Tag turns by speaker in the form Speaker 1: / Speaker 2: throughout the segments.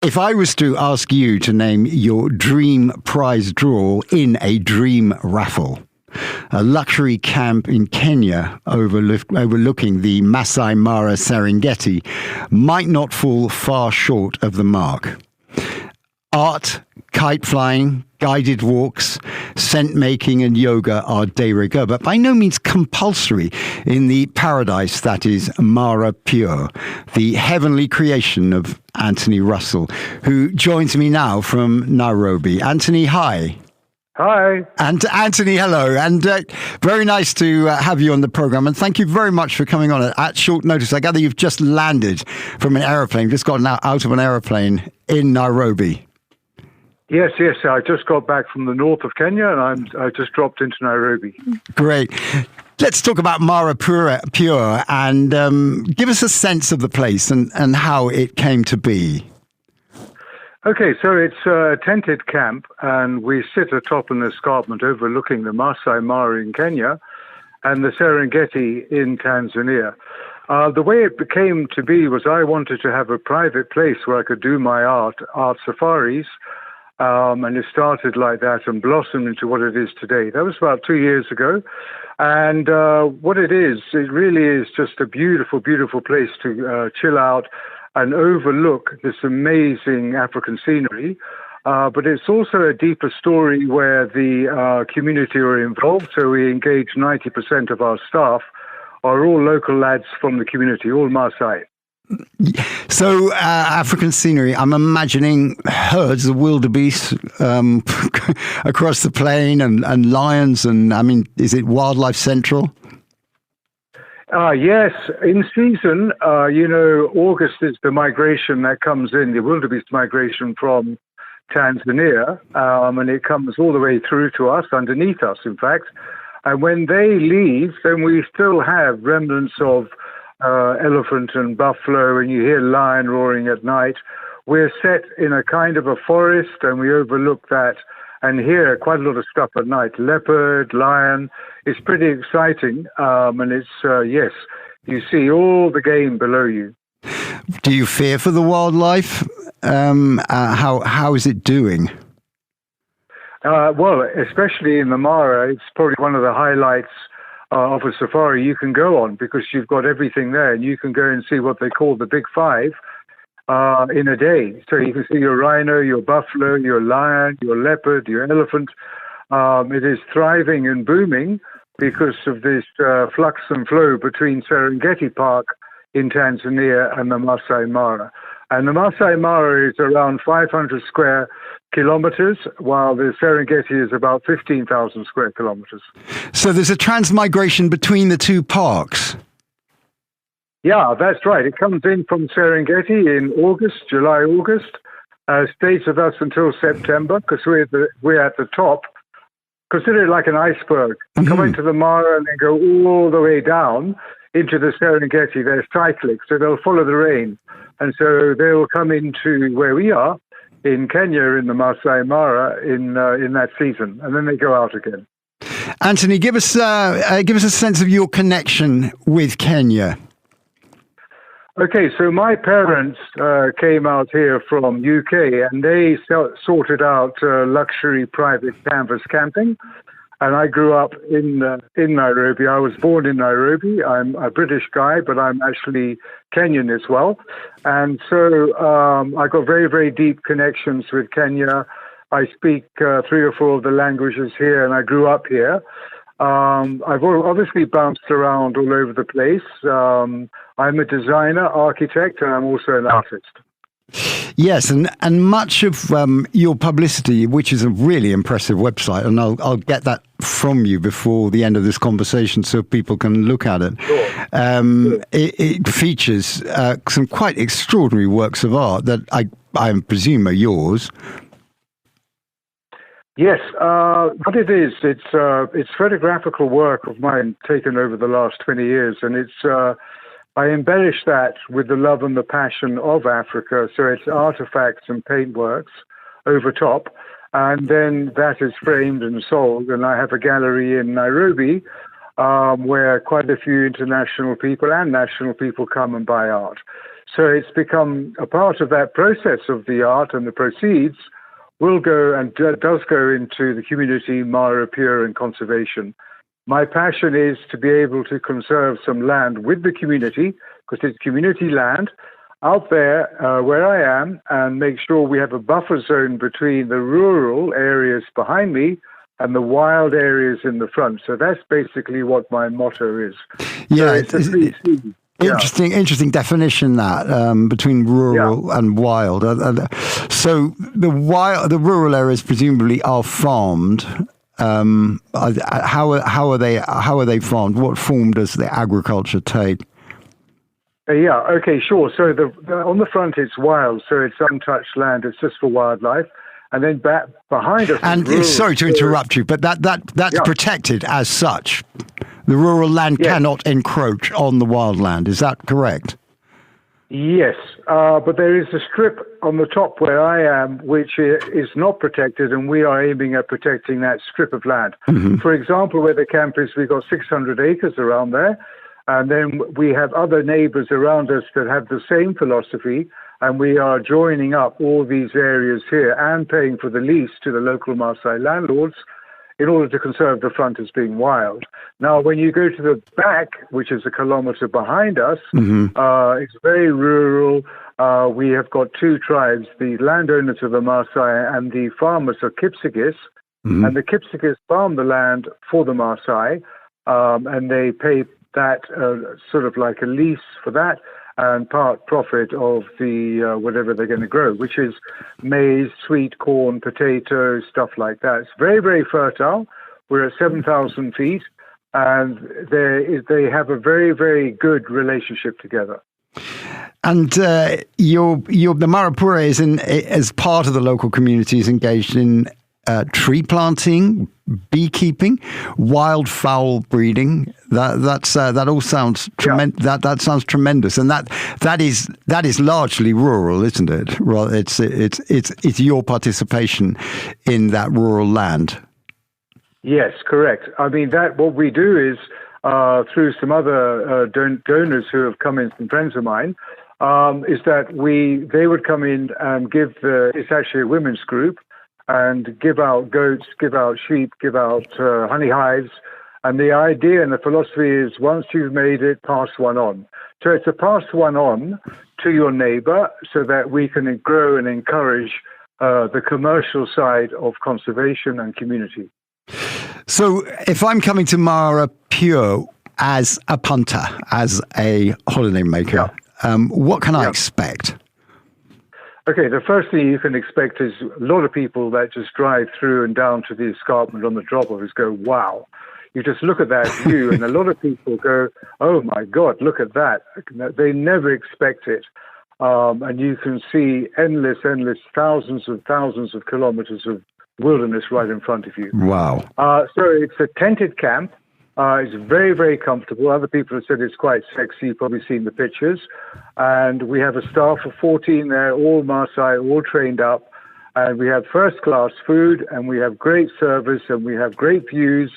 Speaker 1: If I was to ask you to name your dream prize draw in a dream raffle, a luxury camp in Kenya overlooking the Masai Mara Serengeti might not fall far short of the mark. Art, kite flying, guided walks, scent making and yoga are de rigueur, but by no means compulsory in the paradise that is Mara Pure, the heavenly creation of Anthony Russell, who joins me now from Nairobi. Anthony, hi.
Speaker 2: Hi.
Speaker 1: And Anthony, hello. And very nice to have you on the program. And thank you very much for coming on at short notice. I gather you've just landed from an aeroplane, just gotten out of an aeroplane in Nairobi.
Speaker 2: Yes. I just got back from the north of Kenya, and I just dropped into Nairobi.
Speaker 1: Great. Let's talk about Mara Pure and give us a sense of the place and how it came to be.
Speaker 2: Okay, so it's a tented camp, and we sit atop an escarpment overlooking the Masai Mara in Kenya and the Serengeti in Tanzania. The way it became to be was I wanted to have a private place where I could do my art safaris, and it started like that and blossomed into what it is today. That was about 2 years ago. And what it really is just a beautiful, beautiful place to chill out and overlook this amazing African scenery. But it's also a deeper story where the community are involved. So we engage 90% of our staff are all local lads from the community, all Maasai.
Speaker 1: So African scenery, I'm imagining herds of wildebeest across the plain and lions. And I mean, is it wildlife central?
Speaker 2: Yes, in season, August is the migration that comes in, the wildebeest migration from Tanzania, and it comes all the way through to us, underneath us, in fact. And when they leave, then we still have remnants of elephant and buffalo, and you hear lion roaring at night. We're set in a kind of a forest, and we overlook that and hear quite a lot of stuff at night. Leopard, lion. It's pretty exciting, and it's, yes, you see all the game below you.
Speaker 1: Do you fear for the wildlife? How is it doing?
Speaker 2: Well, especially in the Mara, it's probably one of the highlights of a safari you can go on, because you've got everything there, and you can go and see what they call the Big Five in a day. So you can see your rhino, your buffalo, your lion, your leopard, your elephant. It is thriving and booming because of this flux and flow between Serengeti Park in Tanzania and the Masai Mara. And the Masai Mara is around 500 square kilometers, while the Serengeti is about 15,000 square kilometers. So
Speaker 1: there's a transmigration between the two parks?
Speaker 2: Yeah, that's right. It comes in from Serengeti in July, August, stays with us until September, because we're at the top. Consider it like an iceberg. Mm-hmm. Come into the Mara and then go all the way down into the Serengeti. They're cyclic, so they'll follow the rain. And so they'll come into where we are in Kenya, in the Masai Mara, in that season, and then they go out again.
Speaker 1: Anthony, give us a sense of your connection with Kenya.
Speaker 2: Okay, so my parents came out here from UK, and they sorted out luxury private canvas camping. And I grew up in Nairobi. I was born in Nairobi. I'm a British guy, but I'm actually Kenyan as well. And so I got very, very deep connections with Kenya. I speak 3 or 4 of the languages here, and I grew up here. I've obviously bounced around all over the place. I'm a designer, architect, and I'm also an artist.
Speaker 1: Yes, and much of your publicity, which is a really impressive website, and I'll get that from you before the end of this conversation so people can look at it. Sure. It features some quite extraordinary works of art that I presume are yours.
Speaker 2: Yes, what it is, it's photographical work of mine taken over the last 20 years, and I embellish that with the love and the passion of Africa. So it's artifacts and paintworks over top. And then that is framed and sold. And I have a gallery in Nairobi where quite a few international people and national people come and buy art. So it's become a part of that process of the art, and the proceeds will go and does go into the community, Mara Pure, and conservation. My passion is to be able to conserve some land with the community, because it's community land, out there where I am, and make sure we have a buffer zone between the rural areas behind me and the wild areas in the front. So that's basically what my motto is.
Speaker 1: Yeah,
Speaker 2: so it's a 3C.
Speaker 1: Interesting definition that between rural and wild. So the rural areas presumably are farmed. How are they farmed? What form does the agriculture take?
Speaker 2: Yeah. Okay. Sure. So on the front it's wild, so it's untouched land. It's just for wildlife. And then back behind us.
Speaker 1: And sorry to interrupt you, but that's protected as such. The rural land cannot encroach on the wild land. Is that correct?
Speaker 2: Yes, but there is a strip on the top where I am, which is not protected, and we are aiming at protecting that strip of land. Mm-hmm. For example, where the camp is, we've got 600 acres around there, and then we have other neighbors around us that have the same philosophy, and we are joining up all these areas here and paying for the lease to the local Maasai landlords in order to conserve the front as being wild. Now, when you go to the back, which is a kilometer behind us, it's very rural. We have got two tribes. The landowners are the Maasai and the farmers are Kipsigis. Mm-hmm. And the Kipsigis farm the land for the Maasai, and they pay that sort of like a lease for that, and part profit of the whatever they're going to grow, which is maize, sweet corn, potatoes, stuff like that. It's very, very fertile. We're at 7,000 feet, and they have a very, very good relationship together.
Speaker 1: And the Marapura is as part of the local community is engaged in tree planting, beekeeping, wild-fowl breeding. That all sounds tremendous. That sounds tremendous, and that is largely rural, isn't it? Well, it's your participation in that rural land. Yes,
Speaker 2: correct. I mean, what we do is through some other donors who have come in, some friends of mine, is that they would come in and give it's actually a women's group, and give out goats, give out sheep, give out honey hives. And the idea and the philosophy is once you've made it, pass one on. So it's a pass one on to your neighbor so that we can grow and encourage the commercial side of conservation and community.
Speaker 1: So if I'm coming to Mara Pure as a punter, as a holidaymaker, what can I expect?
Speaker 2: Okay, the first thing you can expect is a lot of people that just drive through and down to the escarpment on the drop-off go, wow. You just look at that view, and a lot of people go, oh, my God, look at that. They never expect it. And you can see endless, thousands of kilometers of wilderness right in front of you.
Speaker 1: Wow.
Speaker 2: So it's a tented camp. It's very, very comfortable. Other people have said it's quite sexy. You've probably seen the pictures. And we have a staff of 14 there, all Maasai, all trained up. And we have first-class food, and we have great service, and we have great views.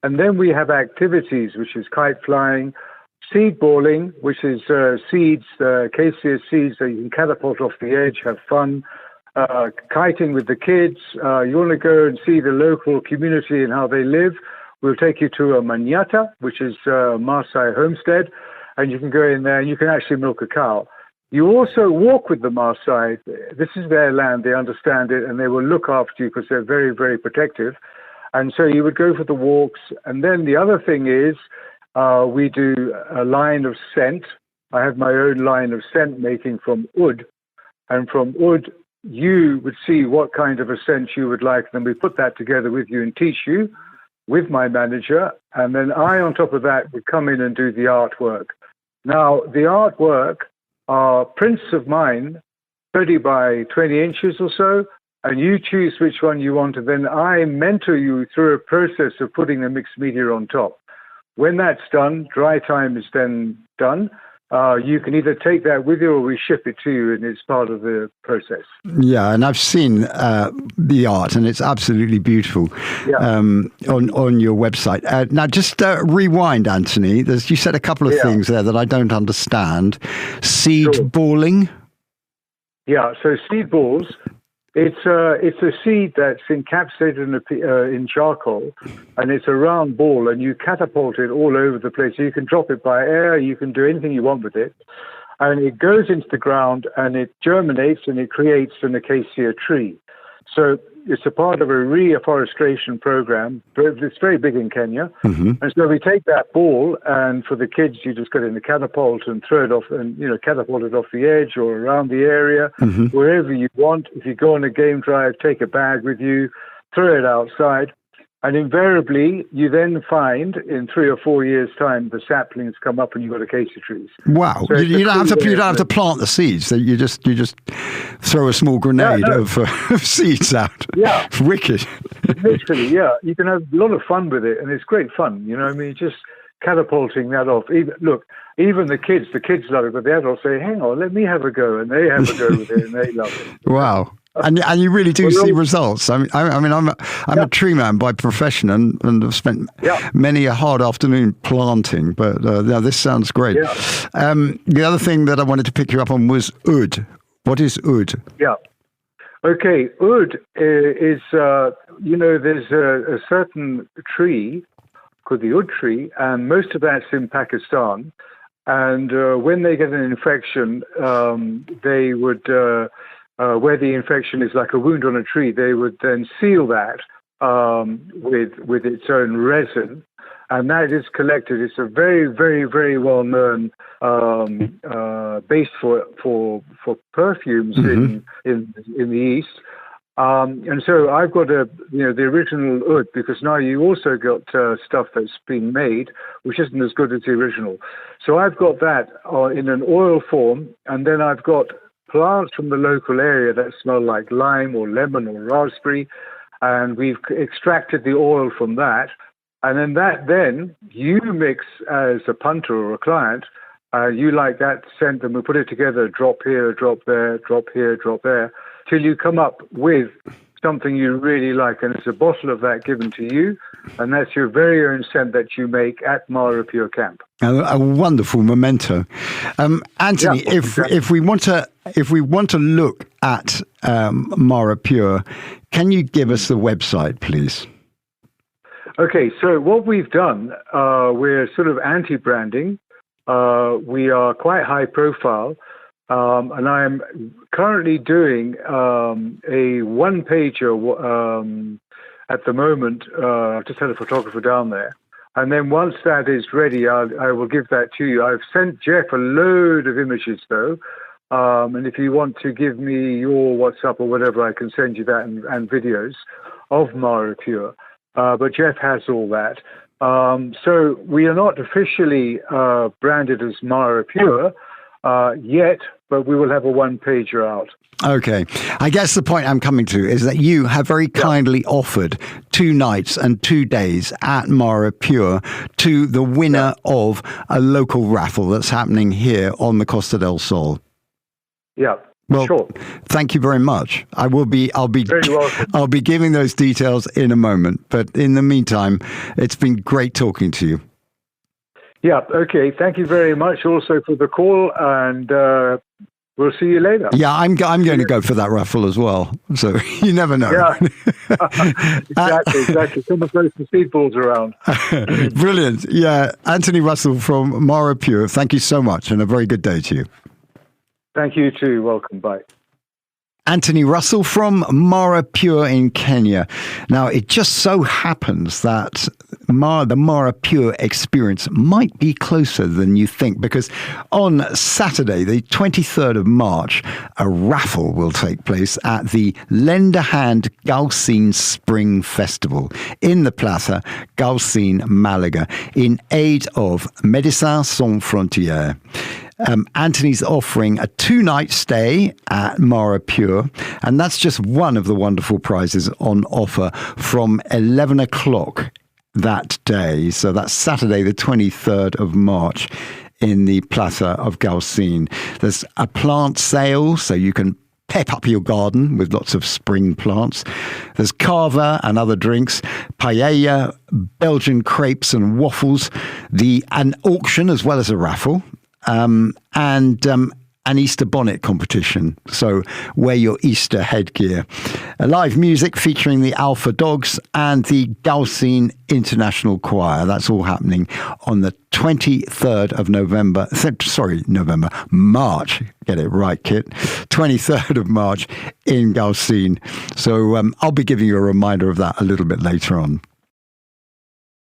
Speaker 2: And then we have activities, which is kite flying, seed balling, which is seeds, acacia seeds that you can catapult off the edge, have fun, kiting with the kids. You want to go and see the local community and how they live. We'll take you to a manyatta, which is a Maasai homestead, and you can go in there and you can actually milk a cow. You also walk with the Maasai. This is their land. They understand it, and they will look after you because they're very, very protective. And so you would go for the walks. And then the other thing is we do a line of scent. I have my own line of scent making from wood. And from wood, you would see what kind of a scent you would like. Then we put that together with you and teach you with my manager, and then I, on top of that, would come in and do the artwork. Now, the artwork are prints of mine, 30 by 20 inches or so, and you choose which one you want, and then I mentor you through a process of putting the mixed media on top. When that's done, dry time is then done, you can either take that with you or we ship it to you, and it's part of the process.
Speaker 1: Yeah, and I've seen the art, and it's absolutely beautiful on your website. Now, just rewind, Anthony. You said a couple of things there that I don't understand. Seed balling?
Speaker 2: Yeah, so seed balls, it's a seed that's encapsulated in charcoal, and it's a round ball, and you catapult it all over the place. So you can drop it by air, you can do anything you want with it, and it goes into the ground, and it germinates, and it creates an acacia tree. So it's a part of a reforestation program. It's very big in Kenya.
Speaker 1: Mm-hmm.
Speaker 2: And so we take that ball, and for the kids, you just get in the catapult and throw it off, and catapult it off the edge or around the area, wherever you want. If you go on a game drive, take a bag with you, throw it outside. And invariably, you then find in 3 or 4 years' time, the saplings come up and you've got acacia trees.
Speaker 1: Wow!
Speaker 2: So
Speaker 1: you don't have to plant the seeds. So you just throw a small grenade of seeds out.
Speaker 2: Yeah,
Speaker 1: wicked.
Speaker 2: Literally, yeah. You can have a lot of fun with it, and it's great fun. You know what I mean? Just catapulting that off. Even the kids love it, but the adults say, "Hang on, let me have a go," and they have a go with it, and they love it.
Speaker 1: Wow. And you really do see results. I'm a tree man by profession, and I've spent many a hard afternoon planting. But this sounds great. Yeah. The other thing that I wanted to pick you up on was oud. What is oud?
Speaker 2: Yeah. Okay, oud is there's a certain tree called the oud tree, and most of that's in Pakistan. And when they get an infection, they would. Where the infection is like a wound on a tree, they would then seal that with its own resin, and that is collected. It's a very, very, very well known base for perfumes in the East. And so I've got the original oud, because now you also got stuff that's been made which isn't as good as the original. So I've got that in an oil form, and then I've got plants from the local area that smell like lime or lemon or raspberry, and we've extracted the oil from that. And then you mix as a punter or a client, you like that scent, and we put it together, drop here, drop there, drop here, drop there, till you come up with something you really like. And it's a bottle of that given to you, and that's your very own scent that you make at Mara Pure Camp.
Speaker 1: A wonderful memento, Anthony. If we want to look at Mara Pure, can you give us the website, please?
Speaker 2: Okay, so what we've done, we're sort of anti-branding. We are quite high profile, and I'm currently doing a one-pager at the moment. I've just had a photographer down there. And then once that is ready, I will give that to you. I've sent Jeff a load of images, though. And if you want to give me your WhatsApp or whatever, I can send you that and videos of Mara Pure. But Jeff has all that. So we are not officially branded as Mara Pure yet, but we will have a one-pager out.
Speaker 1: Okay. I guess the point I'm coming to is that you have very kindly offered 2 nights and 2 days at Mara Pure to the winner of a local raffle that's happening here on the Costa del Sol.
Speaker 2: Yeah.
Speaker 1: Well,
Speaker 2: sure.
Speaker 1: Thank you very much. I'll be
Speaker 2: very welcome.
Speaker 1: I'll be giving those details in a moment. But in the meantime, it's been great talking to you.
Speaker 2: Yeah. Okay. Thank you very much also for the call, and we'll see you later.
Speaker 1: Yeah, I'm going to go for that raffle as well. So you never know.
Speaker 2: Yeah, exactly. Some of those seed balls around.
Speaker 1: Brilliant. Yeah, Anthony Russell from Mara Pure. Thank you so much, and a very good day to you.
Speaker 2: Thank you too. Welcome. Bye.
Speaker 1: Anthony Russell from Mara Pure in Kenya. Now, it just so happens that the Mara Pure experience might be closer than you think, because on Saturday, the 23rd of March, a raffle will take place at the Lend a Hand Gaucine Spring Festival in the Plaza Gaucine, Malaga, in aid of Médecins Sans Frontières. Anthony's offering a 2-night stay at Mara Pure, and that's just one of the wonderful prizes on offer from 11 o'clock that day. So that's Saturday, the 23rd of March in the Plaza of Gaucin. There's a plant sale, so you can pep up your garden with lots of spring plants. There's cava and other drinks, paella, Belgian crepes and waffles, an auction as well as a raffle, and an Easter bonnet competition. So wear your Easter headgear. Live music featuring the Alpha Dogs and the Gaucin International Choir. That's all happening on the 23rd of March. Get it right, Kit. 23rd of March in Gaucin. So I'll be giving you a reminder of that a little bit later on.